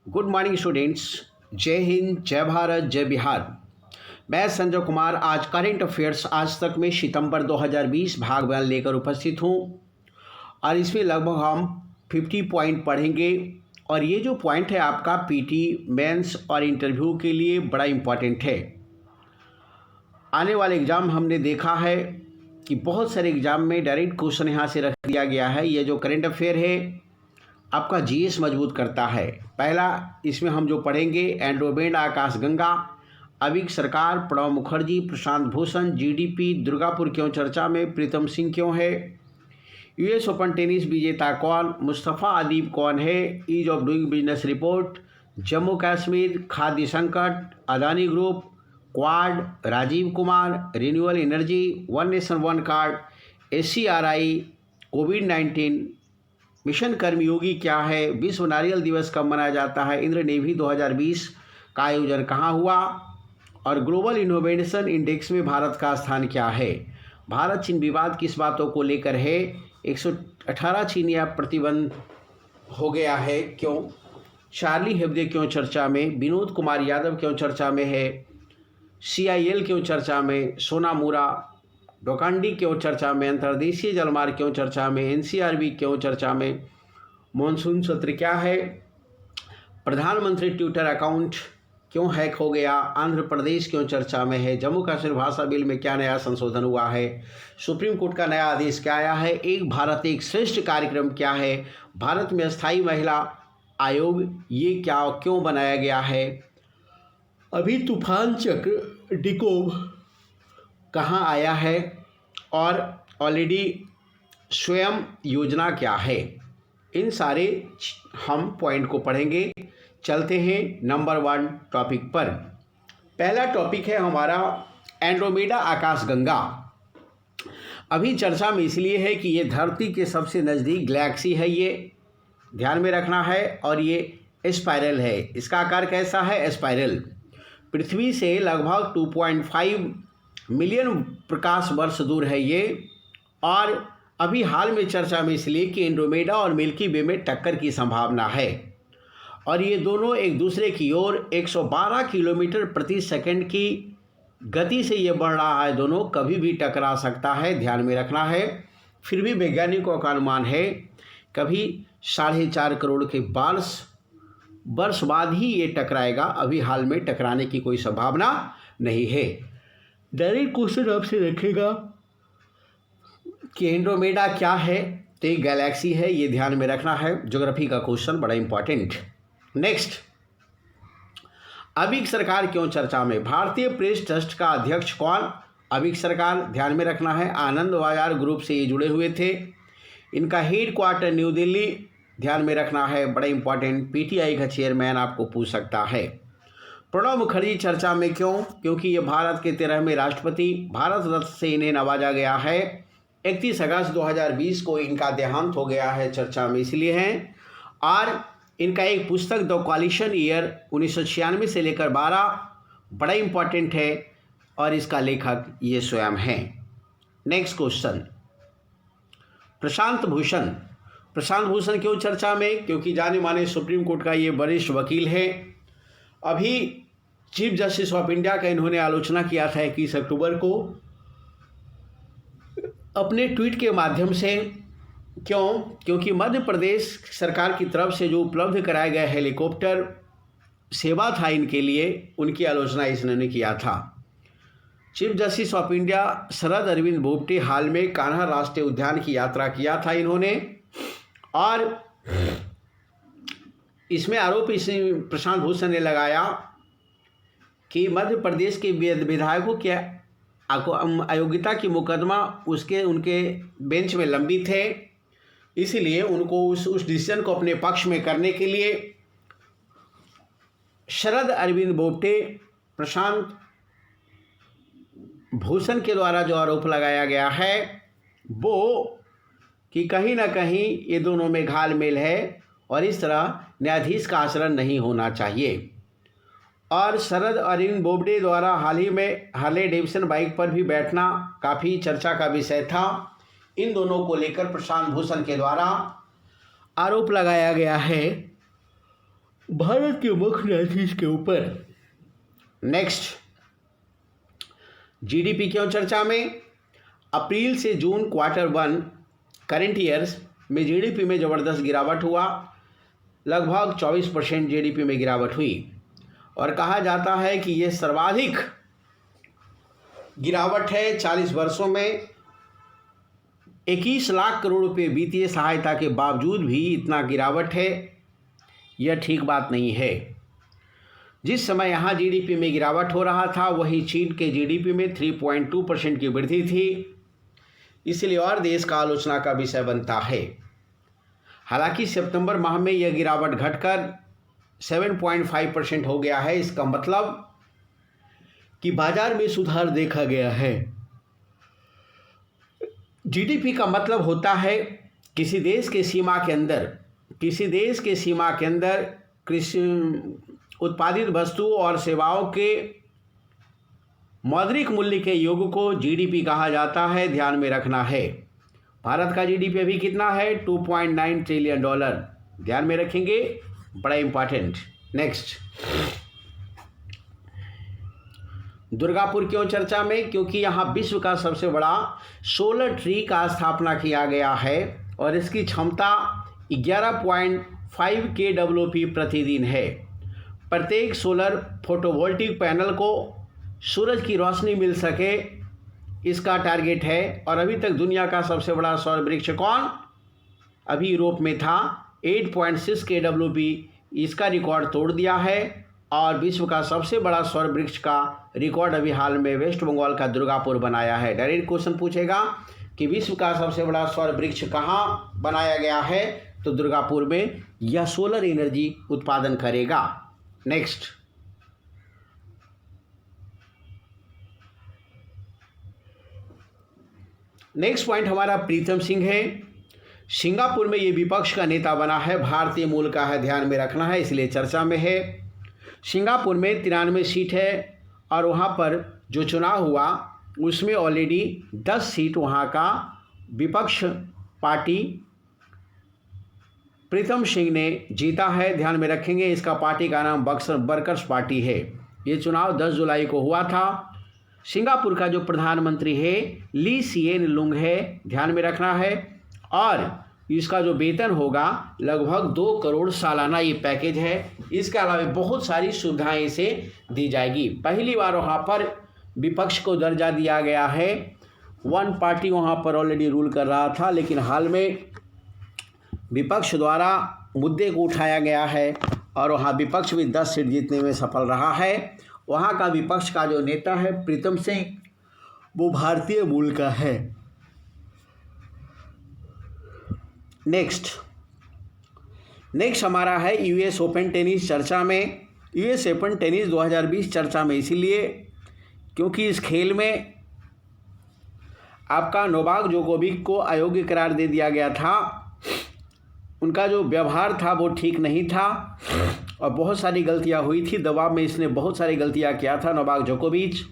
Good morning students. जय हिंद, जय भारत, जय बिहार। मैं संजय कुमार आज करंट अफेयर्स आज तक में सितंबर 2020 भाग बयान लेकर उपस्थित हूँ और इसमें लगभग हम 50 पॉइंट पढ़ेंगे। और ये जो पॉइंट है आपका पीटी मेंस और इंटरव्यू के लिए बड़ा इम्पॉर्टेंट है। आने वाले एग्ज़ाम हमने देखा है कि बहुत सारे एग्ज़ाम में डायरेक्ट क्वेश्चन यहाँ से रख दिया गया है। ये जो करंट अफेयर है आपका जीएस मजबूत करता है। पहला इसमें हम जो पढ़ेंगे एंड्रोमेडा आकाशगंगा, अविग सरकार, प्रणब मुखर्जी, प्रशांत भूषण, जीडीपी, दुर्गापुर क्यों चर्चा में, प्रीतम सिंह क्यों है, यूएस ओपन टेनिस विजेता कौन, मुस्तफ़ा अदीब कौन है, ease of doing business report, Jammu Kashmir, खाद्य संकट, Adani group, Quad, Rajiv Kumar, renewable energy, one nation one card, SCRI, कोविड-19, मिशन कर्मयोगी क्या है, विश्व नारियल दिवस कब मनाया जाता है, इंद्र नेवी 2020 का आयोजन कहाँ हुआ और ग्लोबल इनोवेशन इंडेक्स में भारत का स्थान क्या है, भारत चीन विवाद किस बातों को लेकर है, 118 चीनिया प्रतिबंध हो गया है क्यों, चार्ली हेब्दे क्यों चर्चा में, विनोद कुमार यादव क्यों चर्चा में है, सीआईएल क्यों चर्चा में, सोनामुरा डोकांडी क्यों चर्चा में, अंतर्देशीय जलमार्ग क्यों चर्चा में, एनसीआरबी क्यों चर्चा में, मॉनसून सत्र क्या है, प्रधानमंत्री ट्विटर अकाउंट क्यों हैक हो गया, आंध्र प्रदेश क्यों चर्चा में है, जम्मू कश्मीर भाषा बिल में क्या नया संशोधन हुआ है, सुप्रीम कोर्ट का नया आदेश क्या आया है, एक भारत एक श्रेष्ठ कार्यक्रम क्या है, भारत में स्थायी महिला आयोग ये क्या क्यों बनाया गया है, अभी तूफान चक्र डिकोब कहाँ आया है और ऑलरेडी स्वयं योजना क्या है। इन सारे हम पॉइंट को पढ़ेंगे। चलते हैं नंबर 1 टॉपिक पर। पहला टॉपिक है हमारा एंड्रोमेडा आकाशगंगा। अभी चर्चा में इसलिए है कि ये धरती के सबसे नज़दीक गैलेक्सी है, ये ध्यान में रखना है। और ये स्पाइरल है। इसका आकार कैसा है? स्पाइरल। पृथ्वी से लगभग 2.5 मिलियन प्रकाश वर्ष दूर है ये। और अभी हाल में चर्चा में इसलिए कि एंड्रोमेडा और मिल्की वे में टक्कर की संभावना है और ये दोनों एक दूसरे की ओर 112 किलोमीटर प्रति सेकंड की गति से ये बढ़ रहा है। दोनों कभी भी टकरा सकता है, ध्यान में रखना है। फिर भी वैज्ञानिकों का अनुमान है कभी 4.5 करोड़ के वर्ष बाद ही ये टकराएगा। अभी हाल में टकराने की कोई संभावना नहीं है। डायरेक्ट क्वेश्चन आपसे रखेगा कि एंड्रोमेडा क्या है, तो एक गैलेक्सी है, ये ध्यान में रखना है। ज्योग्राफी का क्वेश्चन बड़ा इंपॉर्टेंट। नेक्स्ट, अविग सरकार क्यों चर्चा में, भारतीय प्रेस ट्रस्ट का अध्यक्ष कौन, अविग सरकार, ध्यान में रखना है। आनंद बाजार ग्रुप से ये जुड़े हुए थे। इनका हेड क्वार्टर न्यू दिल्ली, ध्यान में रखना है, बड़ा इंपॉर्टेंट। पीटीआई का चेयरमैन आपको पूछ सकता है। प्रणब मुखर्जी चर्चा में क्यों, क्योंकि ये भारत के 13वें राष्ट्रपति, भारत रत्न से इन्हें नवाजा गया है। 31 अगस्त 2020 को इनका देहांत हो गया है, चर्चा में इसलिए हैं। और इनका एक पुस्तक द कॉलिशन ईयर 1996 से लेकर 12 बड़ा इंपॉर्टेंट है और इसका लेखक ये स्वयं हैं। Next question, Prashant Bhushan. प्रशांत भूषण क्यों चर्चा में, क्योंकि जाने माने सुप्रीम कोर्ट का ये वरिष्ठ वकील है। अभी चीफ जस्टिस ऑफ इंडिया का इन्होंने आलोचना किया था 21 अक्टूबर को अपने ट्वीट के माध्यम से। क्यों? क्योंकि मध्य प्रदेश सरकार की तरफ से जो उपलब्ध कराया गया हेलीकॉप्टर सेवा था इनके लिए, उनकी आलोचना इन्होंने किया था। Chief justice of India Sharad Arvind Bobate हाल में कान्हा राष्ट्रीय उद्यान की यात्रा किया था इन्होंने। और इसमें आरोप प्रशांत भूषण ने लगाया कि मध्य प्रदेश के विधायकों के अयोग्यता की मुकदमा उनके बेंच में लंबित है, इसलिए उनको उस डिसीजन को अपने पक्ष में करने के लिए शरद अरविंद बोबटे प्रशांत भूषण के द्वारा जो आरोप लगाया गया है वो कि कहीं ना कहीं ये दोनों में घालमेल है और इस तरह न्यायाधीश का आचरण नहीं होना चाहिए। और शरद अरविंद बोबडे द्वारा हाल ही में हार्ले डेविडसन बाइक पर भी बैठना काफ़ी चर्चा का विषय था। इन दोनों को लेकर प्रशांत भूषण के द्वारा आरोप लगाया गया है भारत के मुख्य न्यायाधीश के ऊपर। नेक्स्ट, जीडीपी क्यों चर्चा में? अप्रैल से जून क्वार्टर वन करेंट ईयर्स में जीडीपी में ज़बरदस्त गिरावट हुआ, लगभग 24% जीडीपी में गिरावट हुई और कहा जाता है कि ये सर्वाधिक गिरावट है 40 वर्षों में। 21 लाख करोड़ रुपए वित्तीय सहायता के बावजूद भी इतना गिरावट है, यह ठीक बात नहीं है। जिस समय यहाँ जीडीपी में गिरावट हो रहा था वहीं चीन के जीडीपी में 3.2% की वृद्धि थी, इसलिए और देश का आलोचना का विषय बनता है। हालांकि सितंबर माह में यह गिरावट घटकर 7.5% हो गया है। इसका मतलब कि बाजार में सुधार देखा गया है। जीडीपी का मतलब होता है किसी देश के सीमा के अंदर कृषि उत्पादित वस्तु और सेवाओं के मौद्रिक मूल्य के योग को जीडीपी कहा जाता है, ध्यान में रखना है। भारत का जीडीपी अभी कितना है? $2.9 ट्रिलियन, ध्यान में रखेंगे, बड़ा इंपॉर्टेंट। नेक्स्ट, दुर्गापुर क्यों चर्चा में? क्योंकि यहाँ विश्व का सबसे बड़ा सोलर ट्री का स्थापना किया गया है और इसकी क्षमता 11.5 kWp प्रतिदिन है। प्रत्येक सोलर फोटोवोल्टिक पैनल को सूरज की रोशनी मिल सके, इसका टारगेट है। और अभी तक दुनिया का सबसे बड़ा सौर वृक्ष कौन? अभी यूरोप में था, 8.6 kWp, इसका रिकॉर्ड तोड़ दिया है। और विश्व का सबसे बड़ा सौर वृक्ष का रिकॉर्ड अभी हाल में वेस्ट बंगाल का दुर्गापुर बनाया है। डायरेक्ट क्वेश्चन पूछेगा कि विश्व का सबसे बड़ा सौर वृक्ष कहाँ बनाया गया है, तो दुर्गापुर में। यह सोलर एनर्जी उत्पादन करेगा। नेक्स्ट, पॉइंट हमारा प्रीतम सिंह है। सिंगापुर में ये विपक्ष का नेता बना है, भारतीय मूल का है, ध्यान में रखना है, इसलिए चर्चा में है। सिंगापुर में 93 सीट है और वहाँ पर जो चुनाव हुआ उसमें ऑलरेडी 10 सीट वहाँ का विपक्ष पार्टी प्रीतम सिंह ने जीता है, ध्यान में रखेंगे। इसका पार्टी का नाम वर्कर्स पार्टी है। ये चुनाव 10 जुलाई को हुआ था। सिंगापुर का जो प्रधानमंत्री है ली सिएन लुंग है, ध्यान में रखना है। और इसका जो वेतन होगा लगभग 2 करोड़ सालाना ये पैकेज है। इसके अलावा बहुत सारी सुविधाएं इसे दी जाएगी। पहली बार वहाँ पर विपक्ष को दर्जा दिया गया है। वन पार्टी वहाँ पर ऑलरेडी रूल कर रहा था, लेकिन हाल में विपक्ष द्वारा मुद्दे को उठाया गया है और वहाँ विपक्ष भी 10 सीट जीतने में सफल रहा है। वहाँ का विपक्ष का जो नेता है प्रीतम सिंह, वो भारतीय मूल का है। नेक्स्ट हमारा है यूएस ओपन टेनिस चर्चा में। यूएस ओपन टेनिस 2020 चर्चा में इसीलिए क्योंकि इस खेल में आपका नोवाक जोकोविक को अयोग्य करार दे दिया गया था। उनका जो व्यवहार था वो ठीक नहीं था और बहुत सारी गलतियां हुई थी। दबाव में इसने बहुत सारी गलतियां किया था नोवाक जोकोविच,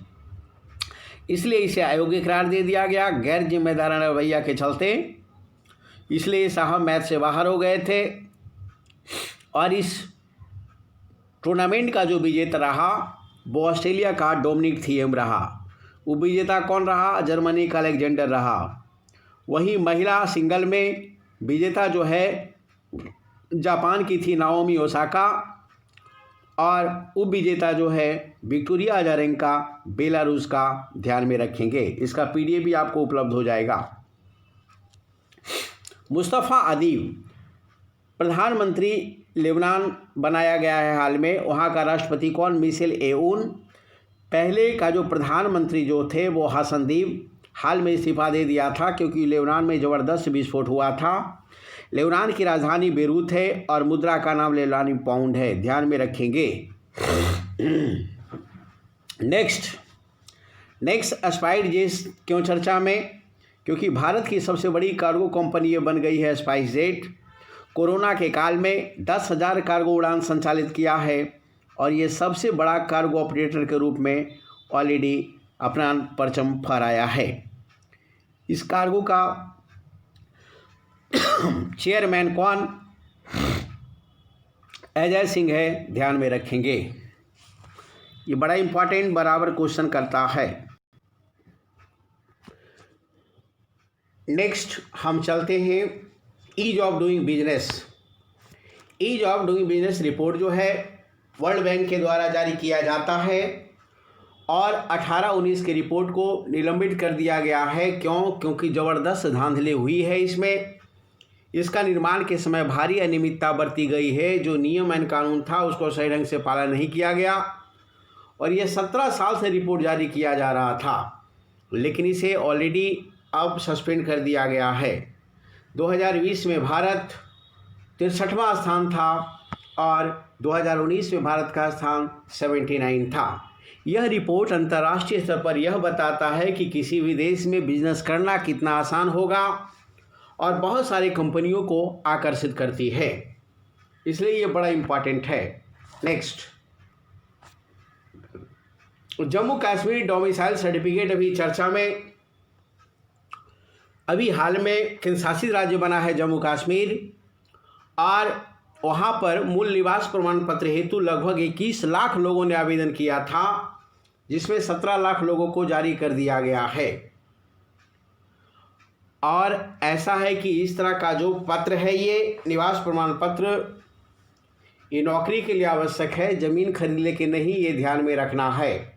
इसलिए इसे अयोग्य करार दे दिया गया गैर जिम्मेदाराना रवैया के चलते। इसलिए साहब मैच से बाहर हो गए थे। और इस टूर्नामेंट का जो विजेता रहा वो ऑस्ट्रेलिया का डोमिनिक थिएम रहा। उपविजेता कौन रहा? जर्मनी का अलेक्जेंडर रहा। वहीं महिला सिंगल में विजेता जो है जापान की थी नाओमी ओसाका और उपविजेता जो है विक्टोरिया अजारेंका बेलारूस का, ध्यान में रखेंगे। इसका पीडीएफ भी आपको उपलब्ध हो जाएगा। मुस्तफ़ा अदीब प्रधानमंत्री लेबनान बनाया गया है हाल में। वहाँ का राष्ट्रपति कौन? मिशेल एऊन। पहले का जो प्रधानमंत्री जो थे वो हसनदीब, हाल में इस्तीफा दे दिया था क्योंकि लेबनान में ज़बरदस्त विस्फोट हुआ था। लेबनान की राजधानी बेरूत है और मुद्रा का नाम लेबनानी पाउंड है, ध्यान में रखेंगे। नेक्स्ट स्पाइस जेट क्यों चर्चा में? क्योंकि भारत की सबसे बड़ी कार्गो कंपनी ये बन गई है स्पाइस जेट। कोरोना के काल में 10,000 कार्गो उड़ान संचालित किया है और ये सबसे बड़ा कार्गो ऑपरेटर के रूप में ऑलरेडी अपना परचम फहराया है। इस कार्गो का चेयरमैन कौन? अजय सिंह है, ध्यान में रखेंगे। ये बड़ा इंपॉर्टेंट बराबर क्वेश्चन करता है। नेक्स्ट हम चलते हैं ease of doing business. Ease of doing business report जो है वर्ल्ड बैंक के द्वारा जारी किया जाता है और 18-19 की रिपोर्ट को निलंबित कर दिया गया है। क्योंकि ज़बरदस्त धांधली हुई है इसमें। इसका निर्माण के समय भारी अनियमितता बरती गई है। जो नियम एवं कानून था उसको सही ढंग से पालन नहीं किया गया और ये 17 साल से रिपोर्ट जारी किया जा रहा था, लेकिन इसे ऑलरेडी अब सस्पेंड कर दिया गया है। 2020 में भारत 63वां स्थान था और 2019 में भारत का स्थान 79 था। यह रिपोर्ट अंतर्राष्ट्रीय स्तर पर यह बताता है कि किसी भी देश में बिजनेस करना कितना आसान होगा और बहुत सारी कंपनियों को आकर्षित करती है, इसलिए ये बड़ा इम्पॉर्टेंट है। Next, Jammu Kashmir domicile certificate अभी चर्चा में। अभी हाल में केंद्र शासित राज्य बना है जम्मू कश्मीर और वहाँ पर मूल निवास प्रमाण पत्र हेतु लगभग 21 लाख लोगों ने आवेदन किया था, जिसमें 17 लाख लोगों को जारी कर दिया गया है। और ऐसा है कि इस तरह का जो पत्र है ये निवास प्रमाण पत्र ये नौकरी के लिए आवश्यक है, ज़मीन खरीदने के नहीं, ये ध्यान में रखना है।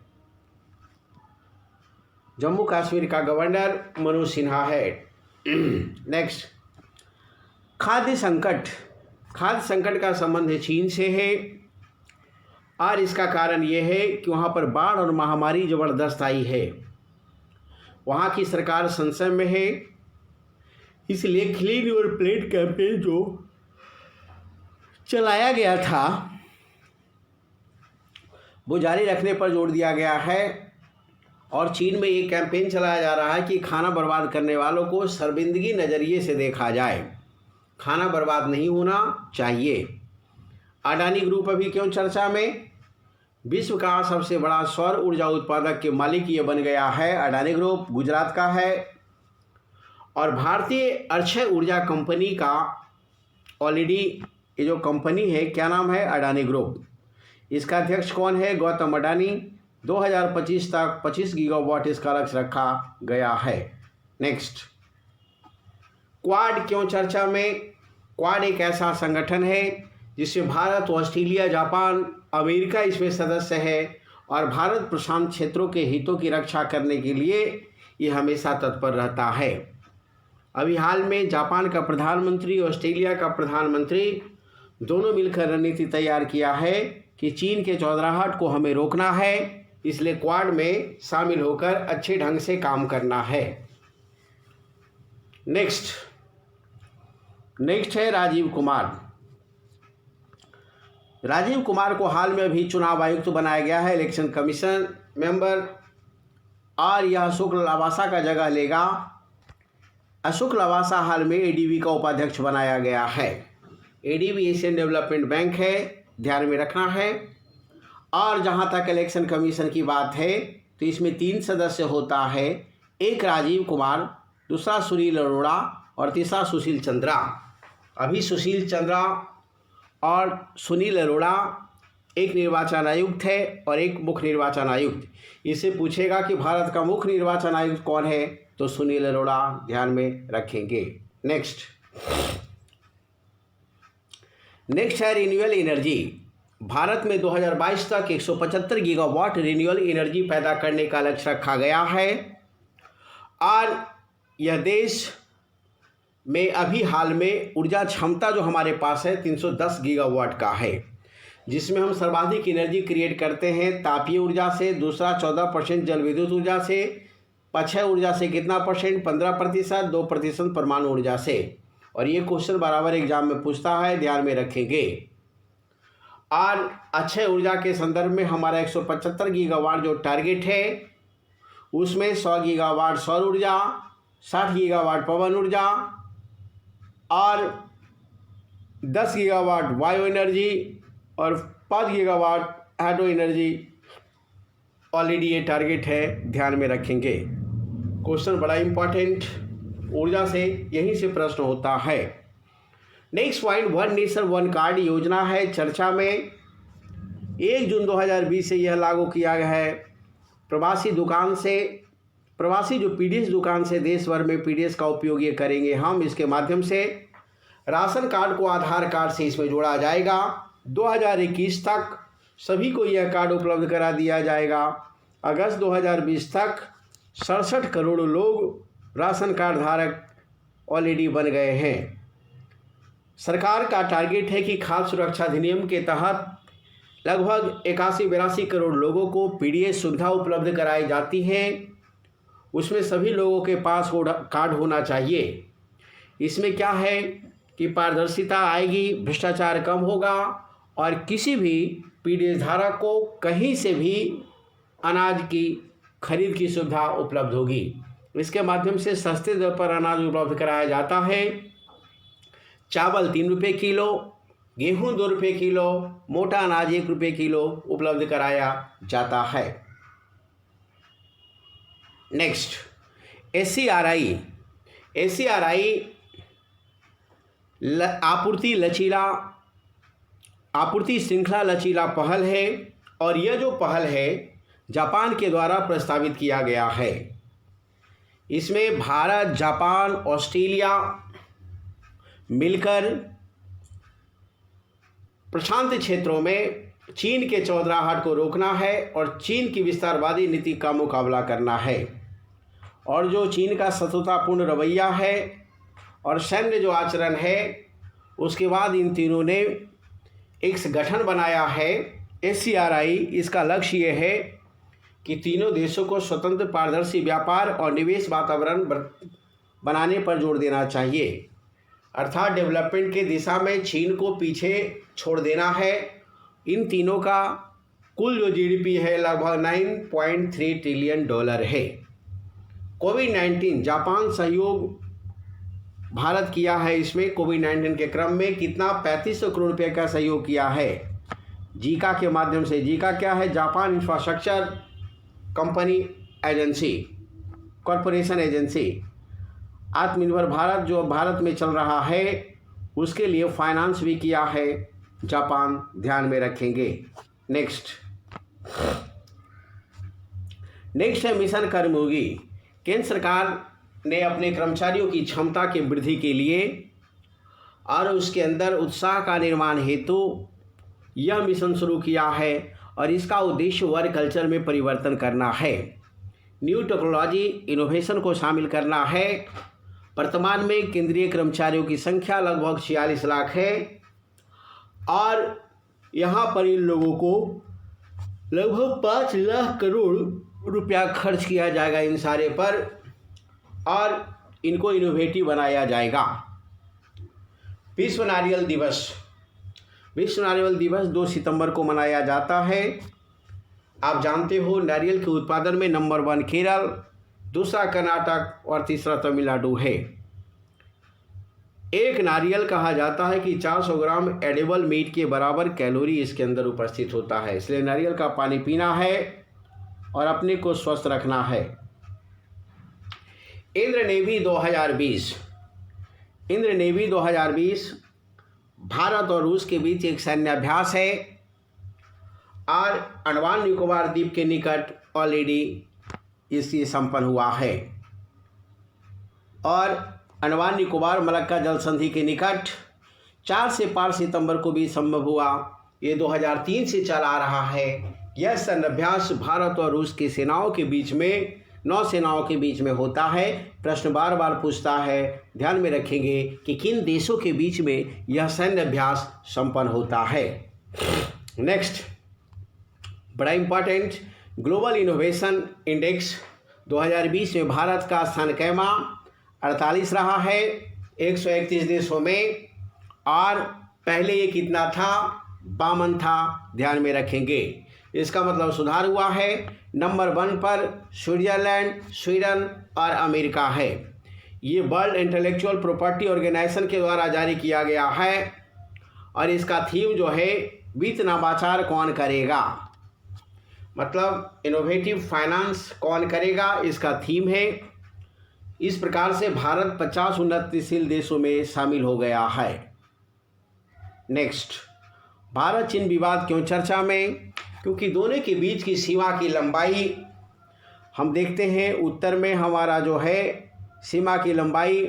जम्मू कश्मीर का गवर्नर मनोज सिन्हा है। नेक्स्ट, खाद्य संकट। खाद्य संकट का संबंध चीन से है और इसका कारण ये है कि वहाँ पर बाढ़ और महामारी ज़बरदस्त आई है। वहाँ की सरकार संशय में है, इसलिए क्लीन योर प्लेट कैंपेन जो चलाया गया था वो जारी रखने पर जोर दिया गया है। और चीन में ये कैंपेन चलाया जा रहा है कि खाना बर्बाद करने वालों को शर्मिंदगी नज़रिए से देखा जाए, खाना बर्बाद नहीं होना चाहिए। अडानी ग्रुप अभी क्यों चर्चा में? विश्व का सबसे बड़ा सौर ऊर्जा उत्पादक के मालिक ये बन गया है। अडानी ग्रुप गुजरात का है और भारतीय अक्षय ऊर्जा कंपनी का ऑलरेडी ये जो कंपनी है क्या नाम है? अडानी ग्रुप। इसका अध्यक्ष कौन है? गौतम अडानी। 2025 तक 25 गीगावाट इसका लक्ष्य रखा गया है। नेक्स्ट, क्वाड क्यों चर्चा में? क्वाड एक ऐसा संगठन है जिसमें भारत, ऑस्ट्रेलिया, जापान, अमेरिका इसमें सदस्य है और भारत प्रशांत क्षेत्रों के हितों की रक्षा करने के लिए ये हमेशा तत्पर रहता है। अभी हाल में जापान का प्रधानमंत्री, ऑस्ट्रेलिया का प्रधानमंत्री दोनों मिलकर रणनीति तैयार किया है कि चीन के चौधराहट को हमें रोकना है, इसलिए क्वाड में शामिल होकर अच्छे ढंग से काम करना है। नेक्स्ट है राजीव कुमार। राजीव कुमार को हाल में अभी चुनाव आयुक्त बनाया गया है, इलेक्शन कमीशन मेंबर, और यह अशोक लवासा का जगह लेगा। अशोक लवासा हाल में एडीबी का उपाध्यक्ष बनाया गया है। एडीबी एशियन डेवलपमेंट बैंक है, ध्यान में रखना है। और जहां तक इलेक्शन कमीशन की बात है तो इसमें 3 सदस्य होता है, एक राजीव कुमार, दूसरा सुनील अरोड़ा और तीसरा सुशील चंद्रा। अभी सुशील चंद्रा और सुनील अरोड़ा एक निर्वाचन आयुक्त है और एक मुख्य निर्वाचन आयुक्त। इसे पूछेगा कि भारत का मुख्य निर्वाचन आयुक्त कौन है तो सुनील अरोड़ा, ध्यान में रखेंगे। नेक्स्ट है रिन्यूएबल एनर्जी। भारत में 2022 तक 175 गीगावाट रिन्यूएबल एनर्जी पैदा करने का लक्ष्य रखा गया है और यह देश में अभी हाल में ऊर्जा क्षमता जो हमारे पास है 310 गीगावाट का है, जिसमें हम सर्वाधिक एनर्जी क्रिएट करते हैं तापीय ऊर्जा से, दूसरा 14% जल विद्युत ऊर्जा से, पक्षय ऊर्जा से कितना परसेंट? 15%, 2% परमाणु ऊर्जा से। और ये क्वेश्चन बराबर एग्जाम में पूछता है, ध्यान में रखेंगे। और अक्षय ऊर्जा के संदर्भ में हमारा 175 गीगावाट जो टारगेट है उसमें 100 गीगावाट सौर ऊर्जा, 60 गीगावाट पवन ऊर्जा और 10 गीगावाट वायु एनर्जी और 5 गीगावाट हाइड्रो एनर्जी ऑलरेडी ये टारगेट है, ध्यान में रखेंगे। क्वेश्चन बड़ा इंपॉर्टेंट, ऊर्जा से यहीं से प्रश्न होता है। Next point, one nation one card योजना है चर्चा में। 1 जून 2020 से यह लागू किया गया है। प्रवासी जो पीडीएस दुकान से देश भर में पीडीएस का उपयोग ये करेंगे हम, इसके माध्यम से राशन कार्ड को आधार कार्ड से इसमें जोड़ा जाएगा। 2021 तक सभी को यह कार्ड उपलब्ध करा दिया जाएगा। अगस्त 2020 तक 67 करोड़ लोग राशन कार्ड धारक ऑलरेडी बन गए हैं। सरकार का टारगेट है कि खाद्य सुरक्षा अधिनियम के तहत लगभग 81-82 करोड़ लोगों को पीडीएस सुविधा उपलब्ध कराई जाती है। उसमें सभी लोगों के पास कार्ड होना चाहिए। इसमें क्या है कि पारदर्शिता आएगी, भ्रष्टाचार कम होगा और किसी भी पीडीएस धारक को कहीं से भी अनाज की खरीद की सुविधा उपलब्ध होगी। इसके माध्यम से सस्ते दर पर अनाज उपलब्ध कराया जाता है। चावल 3 रुपये किलो, गेहूँ 2 रुपये किलो, मोटा अनाज 1 रुपये किलो उपलब्ध कराया जाता है। नेक्स्ट, एससीआरआई आपूर्ति श्रृंखला लचीला पहल है और यह जो पहल है जापान के द्वारा प्रस्तावित किया गया है। इसमें भारत, जापान, ऑस्ट्रेलिया मिलकर प्रशांत क्षेत्रों में चीन के चौधराहट को रोकना है और चीन की विस्तारवादी नीति का मुकाबला करना है। और जो चीन का शत्रुतापूर्ण रवैया है और सैन्य जो आचरण है, उसके बाद इन तीनों ने एक गठन बनाया है एससीआरआई। इसका लक्ष्य ये है कि तीनों देशों को स्वतंत्र पारदर्शी व्यापार और निवेश वातावरण बनाने पर जोर देना चाहिए। अर्थात डेवलपमेंट के दिशा में चीन को पीछे छोड़ देना है। इन तीनों का कुल जो जीडीपी है लगभग $9.3 ट्रिलियन है। कोविड-19 जापान सहयोग भारत किया है। इसमें कोविड-19 के क्रम में कितना 3500 करोड़ रुपये का सहयोग किया है जीका के माध्यम से। जीका क्या है? Japan infrastructure company agency, corporation agency. आत्मनिर्भर भारत जो भारत में चल रहा है उसके लिए फाइनेंस भी किया है जापान, ध्यान में रखेंगे। नेक्स्ट है मिशन कर्मयोगी। केंद्र सरकार ने अपने कर्मचारियों की क्षमता की वृद्धि के लिए और उसके अंदर उत्साह का निर्माण हेतु यह मिशन शुरू किया है और इसका उद्देश्य वर्क कल्चर में परिवर्तन करना है, न्यू टेक्नोलॉजी इनोवेशन को शामिल करना है। वर्तमान में केंद्रीय कर्मचारियों की संख्या लगभग 46 लाख है और यहाँ पर इन लोगों को लगभग 5 लाख करोड़ रुपया खर्च किया जाएगा इन सारे पर और इनको इनोवेटिव बनाया जाएगा। विश्व नारियल दिवस 2 सितंबर को मनाया जाता है। आप जानते हो नारियल के उत्पादन में नंबर 1 केरल, दूसरा कर्नाटक और तीसरा तमिलनाडु है। एक नारियल कहा जाता है कि 400 ग्राम एडिबल मीट के बराबर कैलोरी इसके अंदर उपस्थित होता है। इसलिए नारियल का पानी पीना है और अपने को स्वस्थ रखना है। इंद्रनेवी 2020 भारत और रूस के बीच एक सैन्य अभ्यास है और अंडमान निकोबार द्वीप के निकट ऑलरेडी इसकी संपन्न हुआ है और अंडमान निकोबार मलक्का जल संधि के निकट 4 से 5 सितंबर को भी संभव हुआ। ये 2003 से चला रहा है। यह सैन्य अभ्यास भारत और रूस की सेनाओं के बीच में, नौसेनाओं के बीच में होता है। प्रश्न बार बार पूछता है, ध्यान में रखेंगे कि किन देशों के बीच में यह सैन्य अभ्यास संपन्न होता है। नेक्स्ट, बड़ा इंपॉर्टेंट, ग्लोबल इनोवेशन इंडेक्स 2020 में भारत का स्थान कैमा 48 रहा है 131 देशों में और पहले ये कितना था? 52 था, ध्यान में रखेंगे। इसका मतलब सुधार हुआ है। नंबर 1 पर स्विट्जरलैंड, स्वीडन और अमेरिका है। ये वर्ल्ड इंटेलेक्चुअल प्रॉपर्टी ऑर्गेनाइजेशन के द्वारा जारी किया गया है और इसका थीम जो है वित्त नवाचार कौन करेगा, मतलब इनोवेटिव फाइनेंस कौन करेगा, इसका थीम है। इस प्रकार से भारत 50 उन्नतिशील देशों में शामिल हो गया है। नेक्स्ट, भारत चीन विवाद क्यों चर्चा में? क्योंकि दोनों के बीच की सीमा की लंबाई हम देखते हैं, उत्तर में हमारा जो है सीमा की लंबाई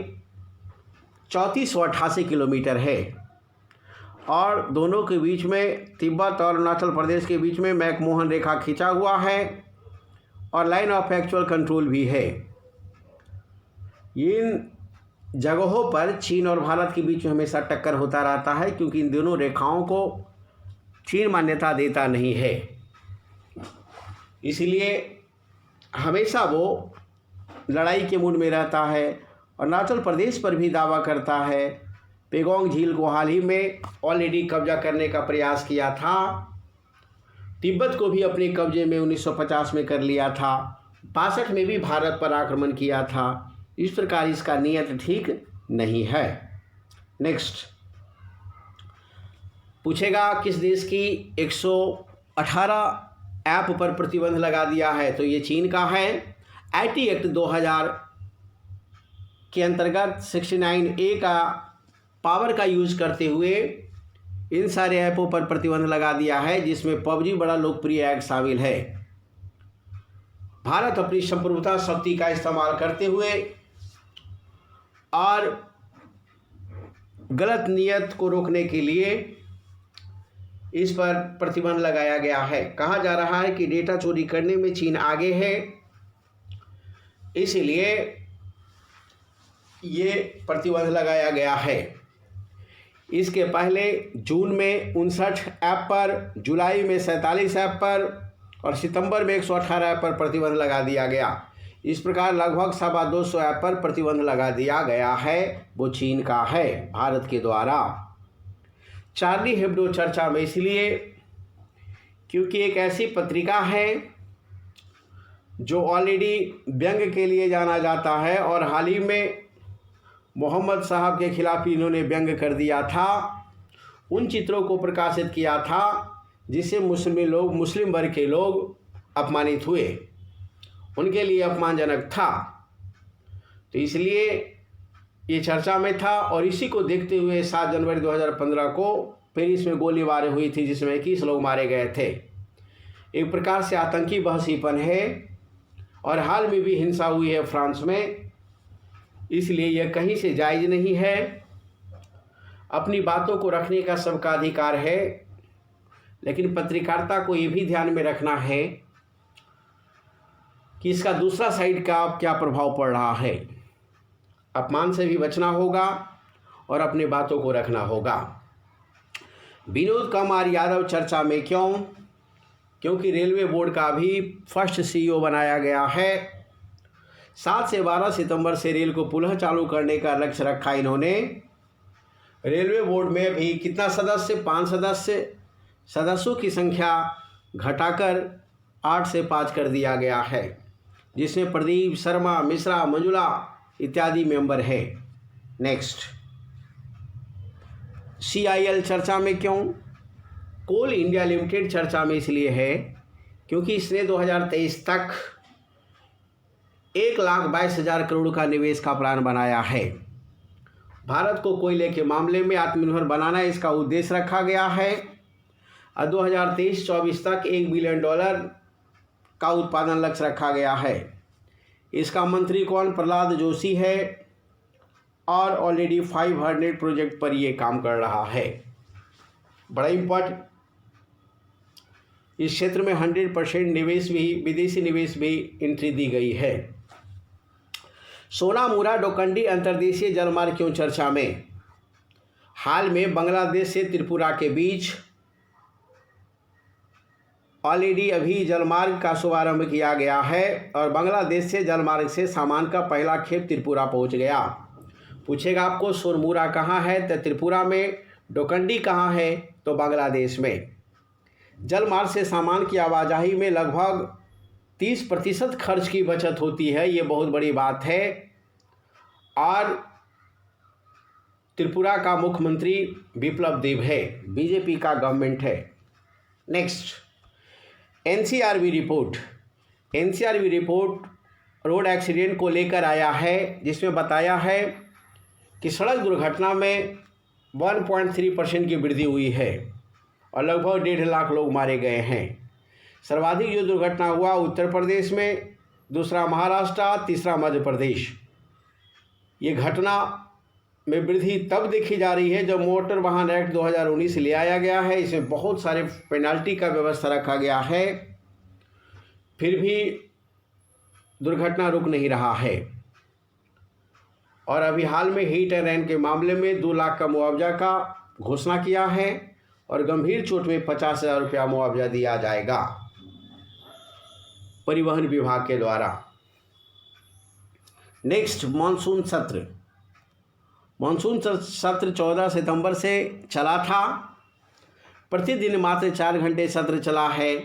3488 किलोमीटर है और दोनों के बीच में तिब्बत और अरुणाचल प्रदेश के बीच में मैकमोहन रेखा खींचा हुआ है और लाइन ऑफ एक्चुअल कंट्रोल भी है। इन जगहों पर चीन और भारत के बीच में हमेशा टक्कर होता रहता है क्योंकि इन दोनों रेखाओं को चीन मान्यता देता नहीं है, इसलिए हमेशा वो लड़ाई के मूड में रहता है। अरुणाचल प्रदेश पर भी दावा करता है। पेगोंग झील को हाल ही में ऑलरेडी कब्जा करने का प्रयास किया था। तिब्बत को भी अपने कब्जे में 1950 में कर लिया था। 62 में भी भारत पर आक्रमण किया था। इस प्रकार इसका नीयत ठीक नहीं है। नेक्स्ट, पूछेगा किस देश की 118 ऐप पर प्रतिबंध लगा दिया है? तो ये चीन का है। आईटी एक्ट 2000 के अंतर्गत 69A का पावर का यूज़ करते हुए इन सारे ऐपों पर प्रतिबंध लगा दिया है, जिसमें पबजी बड़ा लोकप्रिय ऐप शामिल है। भारत अपनी संप्रभुता शक्ति का इस्तेमाल करते हुए और गलत नियत को रोकने के लिए इस पर प्रतिबंध लगाया गया है। कहा जा रहा है कि डेटा चोरी करने में चीन आगे है, इसलिए ये प्रतिबंध लगाया गया है। इसके पहले जून में 59 ऐप पर, जुलाई में 47 ऐप पर और सितंबर में 118 ऐप पर प्रतिबंध लगा दिया गया। इस प्रकार लगभग 250 ऐप पर प्रतिबंध लगा दिया गया है। वो चीन का है, भारत के द्वारा। चार्ली हेब्डो चर्चा में इसलिए क्योंकि एक ऐसी पत्रिका है जो ऑलरेडी व्यंग्य के लिए जाना जाता है और हाल ही में मोहम्मद साहब के खिलाफ इन्होंने व्यंग्य कर दिया था। उन चित्रों को प्रकाशित किया था जिससे मुस्लिम वर्ग के लोग अपमानित हुए, उनके लिए अपमानजनक था, तो इसलिए ये चर्चा में था। और इसी को देखते हुए 7 जनवरी 2015 को पेरिस में गोलीबारी हुई थी, जिसमें 21 लोग मारे गए थे। एक प्रकार से आतंकी बहसीपन है और हाल में भी हिंसा हुई है फ्रांस में, इसलिए यह कहीं से जायज़ नहीं है। अपनी बातों को रखने का सबका अधिकार है, लेकिन पत्रकारिता को ये भी ध्यान में रखना है कि इसका दूसरा साइड का क्या प्रभाव पड़ रहा है। अपमान से भी बचना होगा और अपनी बातों को रखना होगा। विनोद कुमार यादव चर्चा में क्यों? क्योंकि रेलवे बोर्ड का भी फर्स्ट सीईओ बनाया गया है। 7 से 12 सितंबर से रेल को पुनः चालू करने का लक्ष्य रखा इन्होंने। रेलवे बोर्ड में भी कितना सदस्य, 5 सदस्यों की संख्या घटाकर 8 से 5 कर दिया गया है, जिसमें प्रदीप, शर्मा, मिश्रा, मंजुला इत्यादि मेंबर है। नेक्स्ट, CIL चर्चा में क्यों? कोल इंडिया लिमिटेड चर्चा में इसलिए है क्योंकि इसने 2023 तक 1,22,000 करोड़ का निवेश का प्लान बनाया है। भारत को कोयले के मामले में आत्मनिर्भर बनाना इसका उद्देश्य रखा गया है और 2023-24 तक $1 बिलियन का उत्पादन लक्ष्य रखा गया है। इसका मंत्री कौन? प्रहलाद जोशी है और ऑलरेडी 500 प्रोजेक्ट पर ये काम कर रहा है। बड़ा इम्पोर्टेंट, इस क्षेत्र में 100% निवेश भी, विदेशी निवेश भी एंट्री दी गई है। सोनामुरा डोकंडी अंतर्देशीय जलमार्ग क्यों चर्चा में? हाल में बांग्लादेश से त्रिपुरा के बीच ऑलरेडी अभी जलमार्ग का शुभारंभ किया गया है और बांग्लादेश से जलमार्ग से सामान का पहला खेप त्रिपुरा पहुंच गया। पूछेगा आपको सोनमुरा कहाँ है? तो त्रिपुरा में। डोकंडी कहाँ है? तो बांग्लादेश में। जलमार्ग से सामान की आवाजाही में लगभग 30% खर्च की बचत होती है, ये बहुत बड़ी बात है। और त्रिपुरा का मुख्यमंत्री बिप्लब देब है, बीजेपी का गवर्नमेंट है। Next, NCRB report road accident को लेकर आया है, जिसमें बताया है कि सड़क दुर्घटना में 1.3% की वृद्धि हुई है और लगभग 1.5 लाख लोग मारे गए हैं। सर्वाधिक जो दुर्घटना हुआ उत्तर प्रदेश में, दूसरा महाराष्ट्र, तीसरा मध्य प्रदेश। ये घटना में वृद्धि तब देखी जा रही है जब मोटर वाहन एक्ट 2019 ले आया गया है। इसमें बहुत सारे पेनल्टी का व्यवस्था रखा गया है, फिर भी दुर्घटना रुक नहीं रहा है। और अभी हाल में हिट एंड रन के मामले में 2 लाख का मुआवजा का घोषणा किया है और गंभीर चोट में 50,000 रुपया मुआवजा दिया जाएगा परिवहन विभाग के द्वारा। नेक्स्ट, मानसून सत्र। मानसून सत्र 14 सितंबर से चला था। प्रतिदिन मात्र 4 घंटे सत्र चला है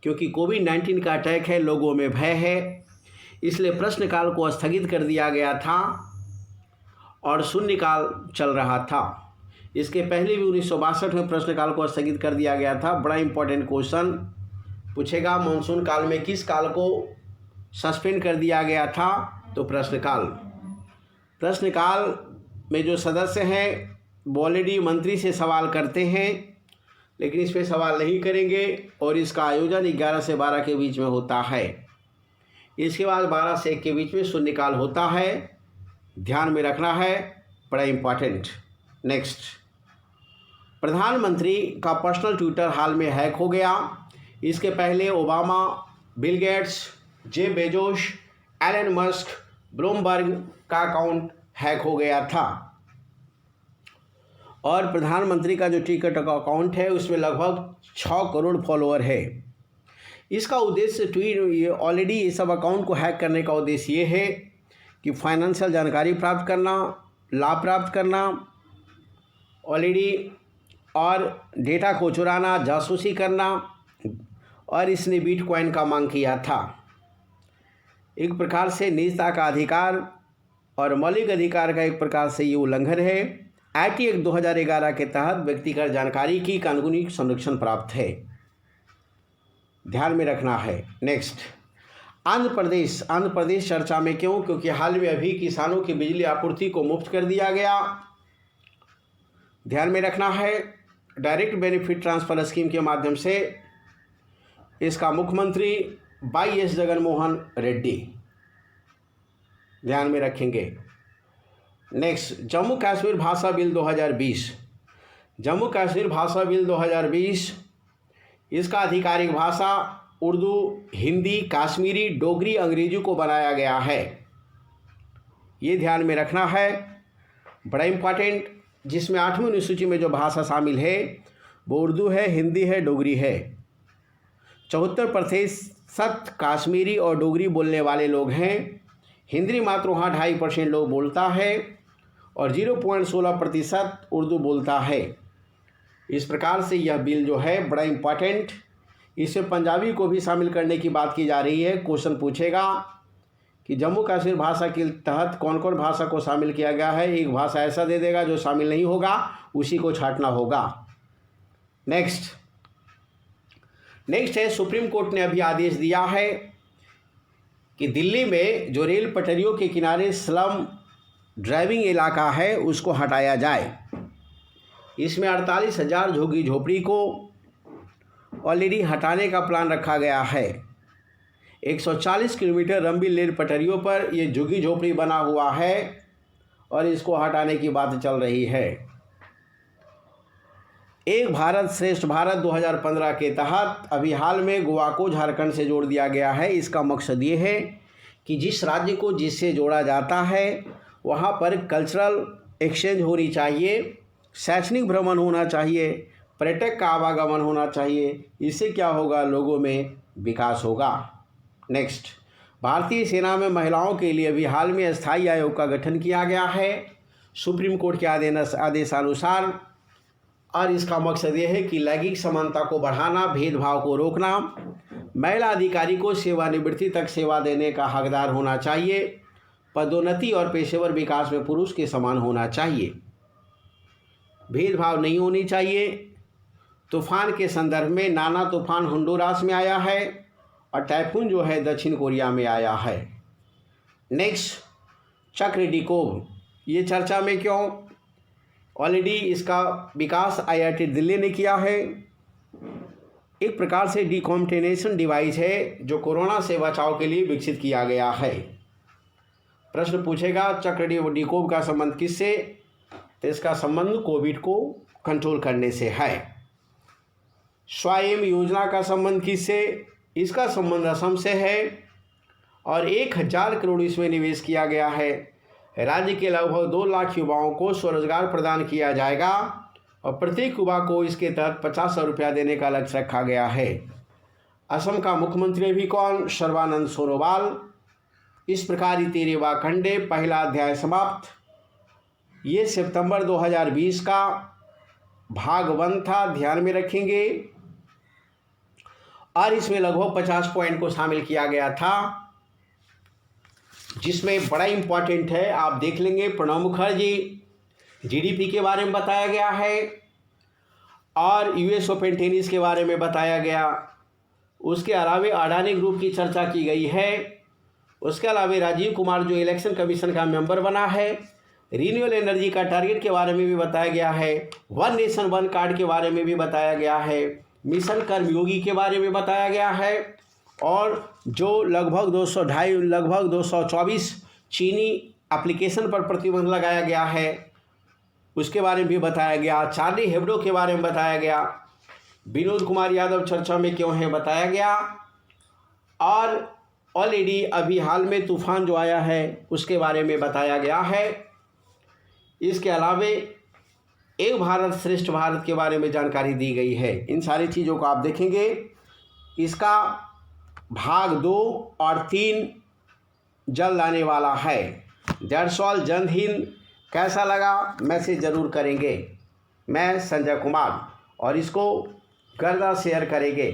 क्योंकि कोविड-19 का अटैक है, लोगों में भय है, इसलिए प्रश्नकाल को स्थगित कर दिया गया था और शून्यकाल चल रहा था। इसके पहले भी 1962 में प्रश्नकाल को स्थगित कर दिया गया था। बड़ा इंपॉर्टेंट क्वेश्चन पूछेगा, मानसून काल में किस काल को सस्पेंड कर दिया गया था? तो प्रश्नकाल। प्रश्नकाल में जो सदस्य हैं वो ऑलरेडी मंत्री से सवाल करते हैं, लेकिन इस पर सवाल नहीं करेंगे और इसका आयोजन 11 से 12 के बीच में होता है। इसके बाद 12 से 1 के बीच में शून्यकाल होता है, ध्यान में रखना है, बड़ा इंपॉर्टेंट। नेक्स्ट, प्रधानमंत्री का पर्सनल ट्विटर हाल में हैक हो गया। इसके पहले ओबामा, बिल गेट्स, जे बेजोस, एलन मस्क, ब्लूमबर्ग का अकाउंट हैक हो गया था और प्रधानमंत्री का जो ट्विटर का अकाउंट है उसमें लगभग 6 करोड़ फॉलोअर है। इसका उद्देश्य ऑलरेडी ये सब अकाउंट को हैक करने का उद्देश्य ये है कि फाइनेंशियल जानकारी प्राप्त करना, लाभ प्राप्त करना ऑलरेडी, और डेटा को चुराना, जासूसी करना, और इसने बिटकॉइन का मांग किया था। एक प्रकार से निजता का अधिकार और मौलिक अधिकार का एक प्रकार से ये उल्लंघन है। आईटी एक्ट 2011 के तहत व्यक्तिगत जानकारी की कानूनी संरक्षण प्राप्त है, ध्यान में रखना है। नेक्स्ट, आंध्र प्रदेश चर्चा में क्यों? क्योंकि हाल में अभी किसानों की बिजली आपूर्ति को मुफ्त कर दिया गया, ध्यान में रखना है। डायरेक्ट बेनिफिट ट्रांसफर स्कीम के माध्यम से इसका मुख्यमंत्री YS जगनमोहन रेड्डी, ध्यान में रखेंगे। नेक्स्ट, जम्मू कश्मीर भाषा बिल 2020। जम्मू कश्मीर भाषा बिल 2020, इसका आधिकारिक भाषा उर्दू, हिंदी, कश्मीरी, डोगरी, अंग्रेजी को बनाया गया है, ये ध्यान में रखना है, बड़ा इम्पॉर्टेंट। जिसमें 8वीं अनुसूची में जो भाषा शामिल है वो उर्दू है, हिंदी है, डोगरी है। 74% कश्मीरी और डोगरी बोलने वाले लोग हैं। हिंदी मात्र वहाँ 2.5% लोग बोलता है और 0.16% उर्दू बोलता है। इस प्रकार से यह बिल जो है बड़ा इम्पॉर्टेंट, इसमें पंजाबी को भी शामिल करने की बात की जा रही है। क्वेश्चन पूछेगा कि जम्मू कश्मीर भाषा के तहत कौन कौन भाषा को शामिल किया गया है। एक भाषा ऐसा दे देगा जो शामिल नहीं होगा, उसी को छांटना होगा। नेक्स्ट है, सुप्रीम कोर्ट ने अभी आदेश दिया है कि दिल्ली में जो रेल पटरियों के किनारे स्लम ड्राइविंग इलाका है उसको हटाया जाए। इसमें 48,000 झुग्गी झोपड़ी को ऑलरेडी हटाने का प्लान रखा गया है। 140 किलोमीटर लंबी रेल पटरियों पर ये झुग्गी झोपड़ी बना हुआ है और इसको हटाने की बात चल रही है। एक भारत श्रेष्ठ भारत 2015 के तहत अभी हाल में गोवा को झारखंड से जोड़ दिया गया है। इसका मकसद ये है कि जिस राज्य को जिससे जोड़ा जाता है वहाँ पर कल्चरल एक्सचेंज होनी चाहिए, शैक्षणिक भ्रमण होना चाहिए, पर्यटक का आवागमन होना चाहिए। इससे क्या होगा, लोगों में विकास होगा। नेक्स्ट, भारतीय सेना में महिलाओं के लिए अभी हाल में स्थायी आयोग का गठन किया गया है सुप्रीम कोर्ट के आदेशानुसार, और इसका मकसद ये है कि लैंगिक समानता को बढ़ाना, भेदभाव को रोकना, महिला अधिकारी को सेवानिवृत्ति तक सेवा देने का हकदार होना चाहिए, पदोन्नति और पेशेवर विकास में पुरुष के समान होना चाहिए, भेदभाव नहीं होनी चाहिए। तूफान के संदर्भ में नाना तूफान होंडुरास में आया है और टाइफून जो है दक्षिण कोरिया में आया है। नेक्स्ट, चक्रडिकोव, ये चर्चा में क्यों? ऑलरेडी इसका विकास IIT दिल्ली ने किया है। एक प्रकार से डिकॉन्टेनेशन डिवाइस है जो कोरोना से बचाव के लिए विकसित किया गया है। प्रश्न पूछेगा चक्रवात डिकोब का संबंध किससे, तो इसका संबंध कोविड को कंट्रोल करने से है। स्वयं योजना का संबंध किससे, इसका संबंध असम से है और 1000 करोड़ इसमें निवेश किया गया है। राज्य के लगभग 2 लाख युवाओं को स्वरोजगार प्रदान किया जाएगा और प्रत्येक युवा को इसके तहत 50,000 रुपया देने का लक्ष्य रखा गया है। असम का मुख्यमंत्री भी कौन, सर्बानंद सोनोवाल। इस प्रकार 13वां खंडे पहला अध्याय समाप्त। ये सितंबर 2020 का भाग 1 था, ध्यान में रखेंगे। और इसमें लगभग 50 पॉइंट को शामिल किया गया था, जिसमें बड़ा इंपॉर्टेंट है, आप देख लेंगे। प्रणब मुखर्जी GDP के बारे में बताया गया है और US ओपन टेनिस के बारे में बताया गया। उसके अलावा अडानी ग्रुप की चर्चा की गई है। उसके अलावा राजीव कुमार जो इलेक्शन कमीशन का मेंबर बना है, रिन्यूएबल एनर्जी का टारगेट के बारे में भी बताया गया है, वन नेशन वन कार्ड के बारे में भी बताया गया है, मिशन कर्मयोगी के बारे में बताया गया है और जो लगभग 224 चीनी एप्लीकेशन पर प्रतिबंध लगाया गया है उसके बारे में भी बताया गया। चार्ली हेब्डो के बारे में बताया गया। विनोद कुमार यादव चर्चा में क्यों है बताया गया। और ऑलरेडी अभी हाल में तूफान जो आया है उसके बारे में बताया गया है। इसके अलावा एक भारत श्रेष्ठ भारत के बारे में जानकारी दी गई है। इन सारी चीज़ों को आप देखेंगे। इसका भाग 2 और 3 जल्द आने वाला है। That's all. जय हिंद। कैसा लगा मैसेज ज़रूर करेंगे। मैं संजय कुमार और इसको गर्दा शेयर करेंगे।